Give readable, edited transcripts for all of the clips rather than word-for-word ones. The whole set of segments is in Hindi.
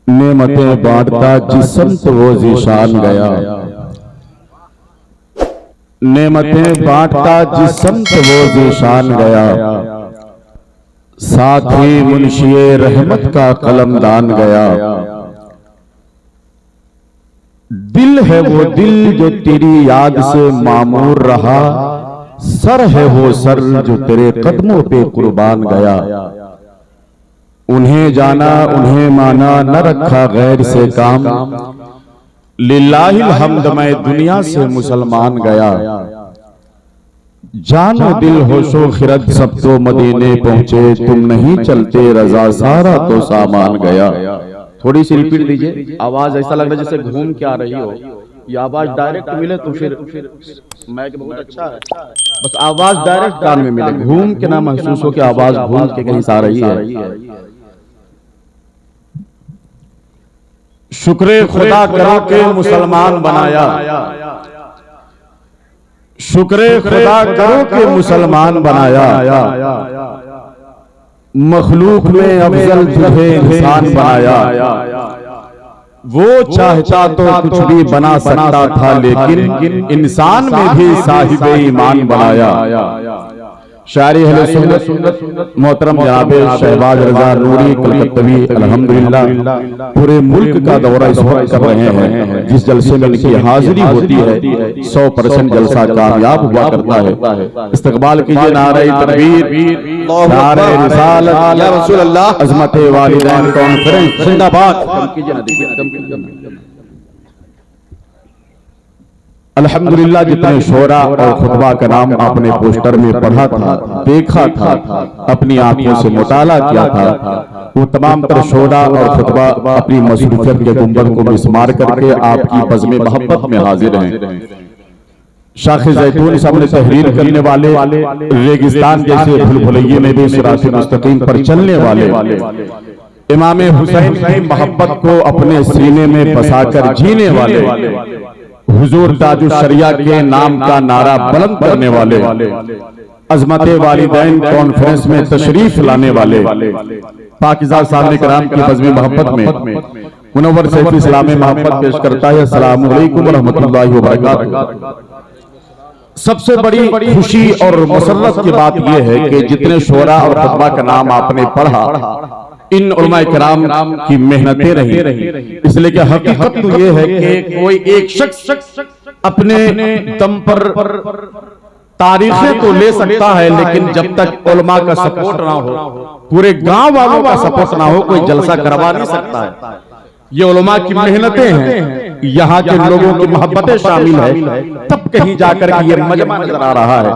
नेमतें बांटता जिसमत वो जीशान गया, नेमतें बांटता जिसमत वो जीशान गया, साथ ही मुंशिए रहमत का कलमदान गया। दिल है वो दिल जो तेरी याद से मामूर रहा, सर है वो सर जो तेरे कदमों पे कुर्बान गया। उन्हें जाना उन्हें माना न रखा गैर से काम, लिल्लाहिल हम्द मैं दुनिया से मुसलमान गया। जानो दिल होशो खिरत सब तो मदीने पहुंचे, तुम नहीं चलते रजा सारा तो सामान गया। थोड़ी सी रिपीट दीजिए, आवाज ऐसा लग रहा है जैसे घूम के आ रही हो। ये आवाज डायरेक्ट मिले तो फिर मैक बहुत अच्छा है, बस आवाज डायरेक्ट कान में मिले, घूम के ना महसूस हो कि आवाज घूम के कहीं से आ रही है। शुक्र खुदा करो के मुसलमान बनाया, शुक्र खुदा करो के मुसलमान बनाया। मखलूक में अफजल तुझे इंसान बनाया। वो चाहता तो कुछ भी बना सकता था, लेकिन इंसान में भी साहिबे ईमान बनाया। शायरी अहले सुन्नत मोहतरम जनाब शहबाज रजा नूरी कलकत्तवी अल्हम्दुलिल्लाह पूरे मुल्क का दौरा इस वक्त कर रहे हैं। जिस जलसे में इनकी हाजिरी होती है 100% जलसा कामयाब हुआ करता है। इस्तकबाल कीजिए नारे तकबीर, नारे रिसालत, या रसूल अल्लाह, अज़मत वालिदैन कॉन्फ्रेंस जिंदाबाद। अल्हम्दुलिल्लाह जितने शोरा और खुतबा का नाम आपने पोस्टर में पढ़ा था, देखा था, अपनी आंखों से मुताला किया था, वो तमाम तर शोरा और खुतबा अपनी मसरूफियत के गुंबद को मिसमार करके आपकी बज़्म मोहब्बत में हाजिर हैं। शाखे जैतून सामने तहरीर करने वाले, रेगिस्तान जैसे भूल-भुलैये में भी सिरात मुस्तकीम पर चलने वाले, इमाम हुसैन की मोहब्बत को अपने सीने में बसाकर जीने वाले, हुजूर ताजुल शरिया के नाम का नारा बुलंद करने वाले, अज़मत वालिदैन कॉन्फ्रेंस में तशरीफ लाने वाले, पाकिज़ा सामने कराम की बज़्म मोहब्बत में मुनव्वर सैफ इस्लाम में मोहब्बत पेश करता है। अस्सलामु अलैकुम व रहमतुल्लाहि व बरकातुहू। सबसे बड़ी खुशी और मसर्रत की बात यह है कि जितने शोरा और खुतबा का नाम आपने पढ़ा, इन उलमाए किराम की मेहनतें रही। इसलिए कि हकीकत तो ये है कि कोई एक शख्स अपने दम पर तारीखें तो ले सकता है, लेकिन जब तक उलमा का सपोर्ट ना हो, पूरे गांव वालों का सपोर्ट ना हो, कोई जलसा करवा नहीं सकता है। ये उलमा की मेहनतें हैं, यहाँ के लोगों की मोहब्बतें शामिल है, तब कहीं जाकर के ये मजमा नजर आ रहा है।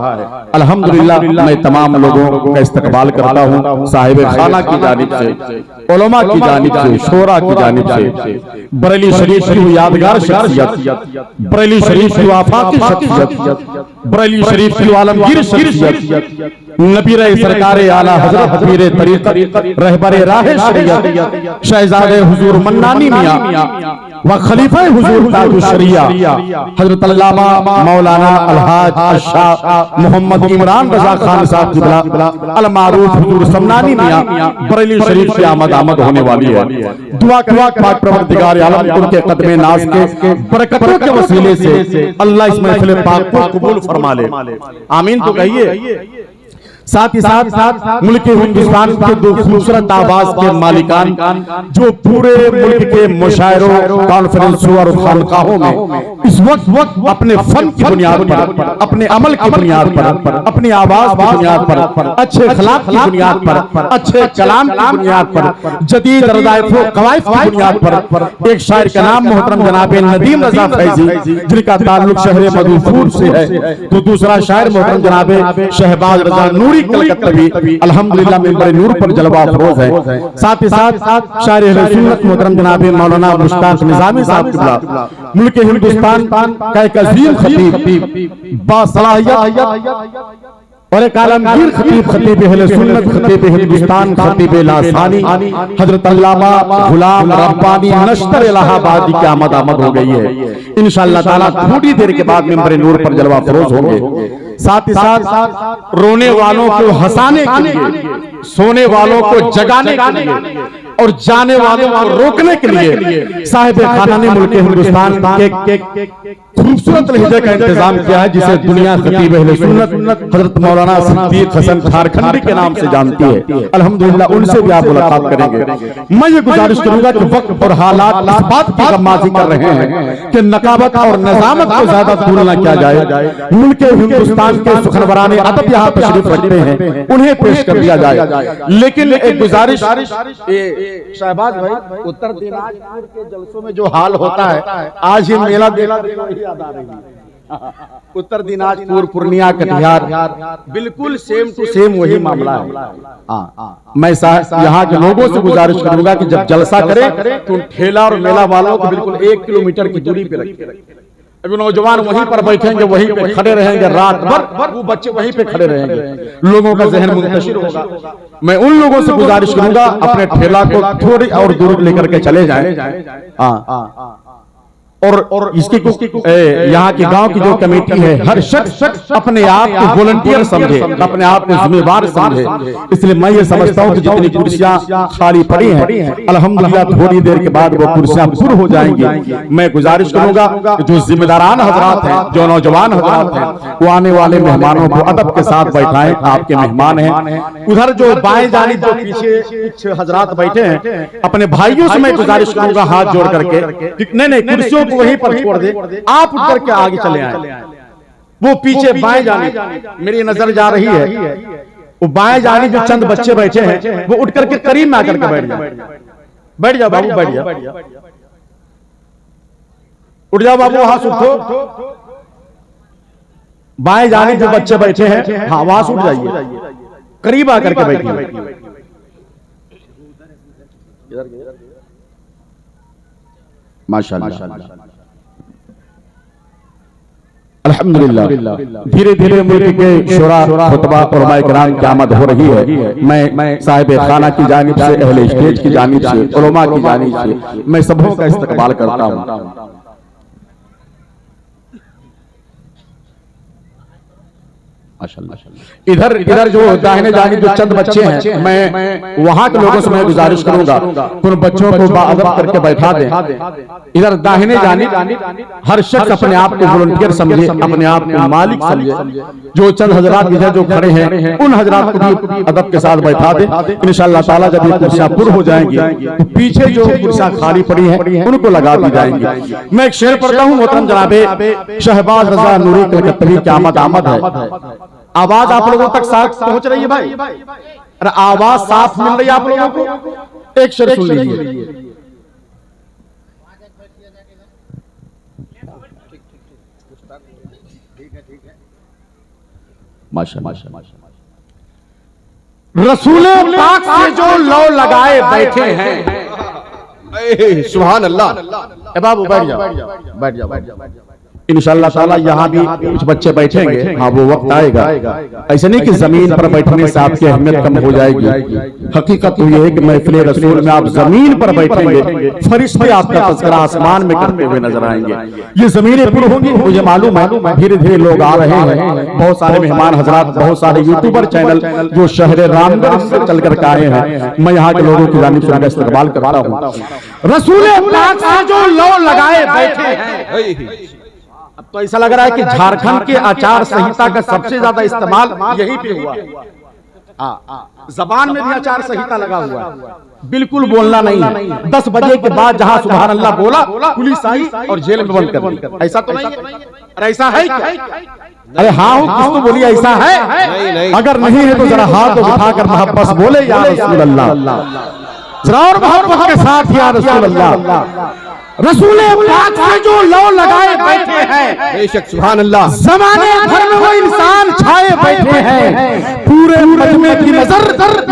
अल्हम्दुलिल्लाह मैं तमाम लोगों का इस्तकबाल करता हूँ, साहिब खाना की जानिब से, उलमा की जानिब से, शोरा की जानिब से, बरेली शरीफ की यादगार शख्सियत, बरेली शरीफ की आफाकी शख्सियत, बरेली शरीफ की आलमगीर शख्सियत, नबी सरकार आला हजरत पीरे तरीक़त रहबरे राह शरीयत शहजादे हुजूर मन्नानी मियां व खलीफा हुजूर ताजुल शरिया हजरत अल्लामा मौलाना अलहाज अशाह मोहम्मद इमरान रजा खान साहब क़िबला अल मारूफ हुजूर समनानी मियां बरेली शरीफ की आमद होने वाली है। दुआ करें पाक परवरदिगार आलम उनके कदमे नाज के बरकतों के वसीले से अल्लाह इस महफिल पाक को कबूल फरमा ले, आमीन तो कहिए। साथ ही साथ मुल्क हिंदुस्तान के दो खूबसूरत आवाज के मालिकान जो पूरे मुल्क के मुशायरों, कॉन्फ्रेंसों और खानकाहों में इस वक्त अपने फन की बुनियाद पर, अपने अमल की बुनियाद पर, अपनी आवाज की बुनियाद पर, अच्छे अखलाक की बुनियाद पर, अच्छे कलाम की बुनियाद पर, जदीद कवायद की बुनियाद पर एक शायर का नाम मोहतरम जनाब नदीम रजा फैजी जिनका ताल्लुक शहर मधुपुर से है, तो दूसरा शायर मोहतरम जनाब शहबाज रजा नूरी कलकत्तवी अल्हम्दुलिल्लाह मिंबर नूर पर जलवा अफरोज है। साथ ही साथ शायर अहले सुन्नत मोहतरम जनाब मौलाना मुश्ताक निजामी साहब क़िबला मुल्क हिंदुस्तान का एक अजीम खतीब बासलाहियत और एक आलमगीर खतीब, खतीब अहले सुन्नत, खतीब हिंदुस्तान, खतीब लासानी हजरत अल्लामा गुलाम रब्बानी नश्तर इलाहाबादी की आमद हो गई है। इंशाअल्लाह ताला थोड़ी देर के बाद मिंबर नूर पर जलवा अफरोज होंगे। साथ ही साथ रोने वालों को हंसाने के लिए, सोने वालों को जगाने के लिए और जाने वालों को रोकने के लिए साहिब खाना ने मुल्क हिंदुस्तान के खूबसूरत लहजे का इंतजाम किया है, जिसे दुनिया खतीब अहले सुन्नत हजरत मौलाना सिद्दीक हसन झारखंडी के नाम से जानती है। अल्हम्दुलिल्लाह उनसे भी आप मुलाकात करेंगे। मैं ये गुजारिश करूंगा कि वक्त और हालात इस बात की गम्माजी कर रहे हैं कि नकाबत और नजामत को ज्यादा दूर न किया जाए। मुल्क हिंदुस्तान के सुखनवराने अदब यहाँ तशरीफ रखते हैं, उन्हें पेश कर दिया जाए। लेकिन एक गुजारिश, शहबाज भाई, उत्तर दिनाजपुर के जलसों में जो हाल होता है, आज ये मेला याद आ रही है। उत्तर दिनाजपुर, पूर्णिया, कटिहार, बिल्कुल सेम टू सेम वही मामला है। मैं यहाँ के लोगों से गुजारिश करूंगा कि जब जलसा करें तो ठेला और मेला वालों को बिल्कुल 1 किलोमीटर की दूरी पे रखें। अभी नौजवान वहीं पर बैठेंगे, वहीं पे खड़े रहेंगे रात भर, वो बच्चे वहीं पे खड़े रहेंगे, लोगों का जहन मुंतशिर होगा। मैं उन लोगों से गुजारिश करूंगा अपने ठेला को थोड़ी और दूर लेकर के चले जाएं। और इसकी यहाँ की गांव की जो कमेटी है, हर शख्स अपने आप को वॉलंटियर समझे, अपने आप को जिम्मेवार समझे। इसलिए मैं ये समझता हूँ कि जितनी कुर्सियां खाली पड़ी हैं, अल्हम्दुलिल्लाह थोड़ी देर के बाद वो कुर्सियां पूरी हो जाएंगी। मैं गुजारिश करूंगा जो जिम्मेदारान हजरात हैं, जो नौजवान हजरात हैं, वो आने वाले मेहमानों को अदब के साथ बैठाएं। आपके मेहमान हैं। उधर जो बाएं जानिब जो पीछे कुछ हजरात बैठे हैं, अपने भाइयों से मैं गुजारिश करूंगा हाथ जोड़ करके, नहीं कुर्सियों वहीं पर छोड़ दे, आप उठ करके आगे चले आए। वो पीछे बाएं जानिब मेरी नजर जा रही है, वो बाएं जानिब जो चंद बच्चे बैठे हैं, वो उठ करके करीब में आकर के बैठ जाओ। बैठ जाओ बाबू, बैठ जाओ, उठ जाओ बाबू, वहां से उठो। बाएं जानिब जो बच्चे बैठे हैं, हाँ वहां से उठ जाइए, करीब आकर के बैठिए। माशाअल्लाह, अल्हम्दुलिल्लाह। धीरे धीरे मुल्क के शुरा, खुतबा और उलमाए किराम की आमद हो रही है। मैं साहिब खाना की जानिब से, अहले स्टेज की जानिब से, उलमा की जानिब से मैं सबों का इस्तकबाल करता हूँ। इधर जो दाहिने जानिब जो चंद बच्चे हैं, मैं वहां के लोगों से मैं गुजारिश करूंगा उन बच्चों को बाअदब करके बैठा दें। इधर दाहिने जानिब हर शख्स अपने आप को वॉलंटियर समझे, अपने आप को मालिक समझे। जो चंद हजरात इधर जो खड़े हैं, उन हजरात को भी अदब के साथ बैठा दें। इंशाअल्लाह ताला जब ये कुर्सियां पूरी हो जाएंगी तो पीछे जो कुर्सियां खाली पड़ी हैं उनको लगा दी जाएंगी। मैं एक शेर पढ़ता हूँ, मोहतरम जनाबे शहबाज रजा नूरी कलकत्तवी की आमद है। आवाज आप लोगों तक साफ पहुंच रही है भाई? अरे आवाज साफ मिल रही है आप लोगों को? एक शेर सुन लीजिए। माशाअल्लाह। रसूले पाक से जो लौ लगाए बैठे हैं, सुभान अल्लाह। बाबू बैठ जाओ, बैठ जाओ, बैठ जाओ। इंशाअल्लाह ताला यहाँ भी कुछ बच्चे बैठेंगे, हाँ वो वक्त आएगा। ऐसे नहीं कि जमीन पर बैठने से आपकी अहमियत कम हो जाएगी। हकीकत तो ये है कि महफिल रसूल में आप जमीन पर बैठेंगे, फरिश्ते आपका तज़किरा आसमान में करते हुए नजर आएंगे। ये जमीनें पुर होंगी, मुझे मालूम है। धीरे धीरे लोग आ रहे हैं, बहुत सारे मेहमान हजरात, बहुत सारे यूट्यूबर चैनल जो शहर रामगढ़ से चल कर आए हैं। मैं यहाँ के लोगों की जानिब से उनका इस्तकबाल करता हूँ। रसूल पाक से जो लौ लगाए बैठे हैं, अब तो ऐसा लग रहा है कि झारखंड के आचार संहिता का सबसे ज्यादा इस्तेमाल यहीं पे हुआ। जबान में भी आचार संहिता लगा हुआ है, बिल्कुल बोलना नहीं है। 10 बजे के बाद जहां सुभान अल्लाह बोला, पुलिस आई और जेल में बंद कर दी। ऐसा तो नहीं है? अरे ऐसा है क्या? अरे हाँ हो, किस तो बोलिए ऐसा है? अगर नहीं है तो जरा हाथ उठाकर मोहब्बत बोले या रसूल अल्लाह, जरा और मोहब्बत के साथ या रसूल अल्लाह। रसूल पाक से जो लौ लगाए बैठे हैं, बेशक सुभान अल्लाह, ज़माने भर में वो इंसान छाए बैठे हैं। पूरे मजमे की नजर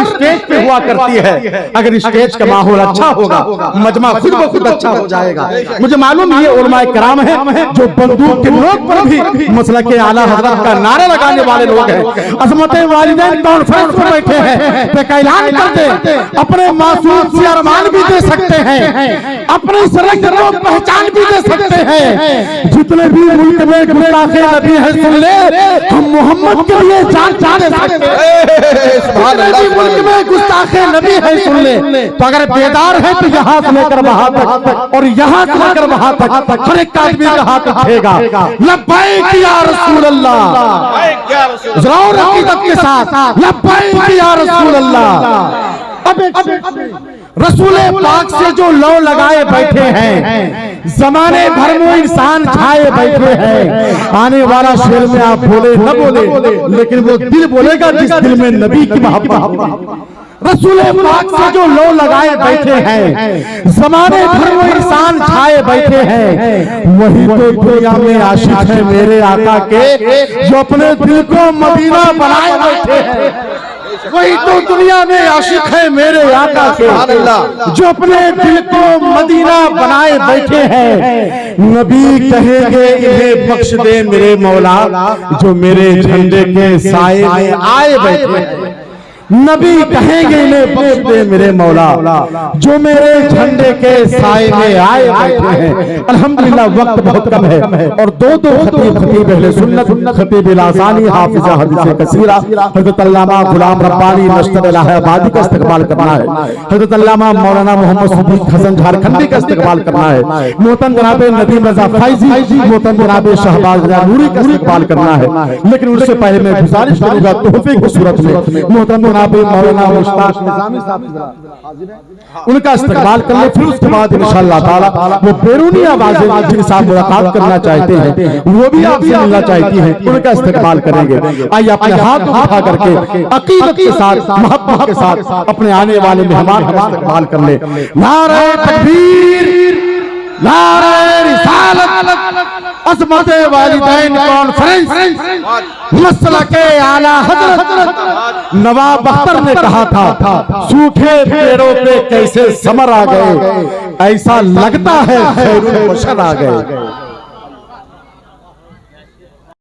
स्टेज पे हुआ करती है। अगर स्टेज का माहौल अच्छा होगा, मजमा खुद ब खुद अच्छा हो जाएगा। मुझे मालूम ये उलमाए किराम है जो बंदूक के नोक पर भी मसलक के आला हज़रत का नारा लगाने वाले लोग हैं। अज़मत वालिदैन कॉन्फ्रेंस में बैठे हैं, तो ऐलान करते अपने मासूम से अरमान भी दे सकते हैं, अपने सरंग लोग पहचान भी दे सकते हैं। जितने भी मुल्क में गुस्ताखे नबी है सुन ले, हम मोहम्मद के लिए जान दे सकते हैं। जितने भी मुल्क में गुस्ताखे नबी है सुन ले, तो अगर बेदार है तो यहाँ से लेकर वहां तक और यहाँ से लेकर वहां तक हर एक आदमी का हाथ उठेगा, लब्बैक या रसूल अल्लाह, ज़रूर अकीदत के साथ लब्बैक या रसूल अल्लाह। अब रसूल पाक से जो लौ लगाए बैठे हैं, जमाने भर में इंसान छाए बैठे हैं। आने वाला शेर में आप बोले न बोले, लेकिन वो दिल बोलेगा जिस दिल में नबी की मोहब्बत। रसूल पाक से जो लौ लगाए बैठे हैं, जमाने भर में इंसान छाए बैठे हैं, वही तो दुनिया में आशिक है मेरे आका के, जो अपने दिल को मदीना बनाए बैठे हैं। वही तो दुनिया में आशिक है मेरे आका के, जो अपने दिल को मदीना बनाए बैठे हैं। नबी कहेंगे इन्हें बख्श दे मेरे मौला, जो मेरे झंडे के साए में आए बैठे हैं। नबी कहेंगे इन्हें बख्श दे मेरे मौला, जो मेरे झंडे के साए में आए बैठे हैं। अल्हम्दुलिल्लाह वक्त बहुत कम है और दो खतीब अहले सुन्नत, खतीब लासानी, हाफिज़ हदीस कसीरा, हज़रत अल्लामा गुलाम रब्बानी मस्जिद इलाहाबादी का इस्तकबाल करना है, हज़रत अल्लामा मौलाना मोहम्मद सिद्दीक हसन झारखंडी का इस्तकबाल करना है, मोहतरम जनाब नदीम रज़ा फैज़ी, मोहतरम जनाब शहबाज नूरी का इस्तकबाल करना है। लेकिन उससे पहले मैं गुजारिश करूंगा तोहफे की सूरत में मोहतरम मौलाना मुश्ताक निज़ामी साहब उनका इस्तकबाल कर ले, फिर उसके बाद इंशाअल्लाह ताला वो बैरूनी आवाज़ें जिनसे आप मुलाकात करना चाहते हैं, वो भी आपसे मिलना चाहती हैं, उनका इस्तकबाल करेंगे। आइए अपने हाथ उठा करके अकीदत के साथ, मोहब्बत के साथ अपने आने वाले मेहमान का इस्तकबाल कर ले। नारे तकबीर, नारे रिसालत, अज़मत वालिदैन कॉन्फ्रेंस, मसला के आला हज़रत नवाब बख्तर ने कहा था, सूखे पेड़ों पे कैसे समर आ गए, ऐसा लगता है खैरुल बशर आ गए।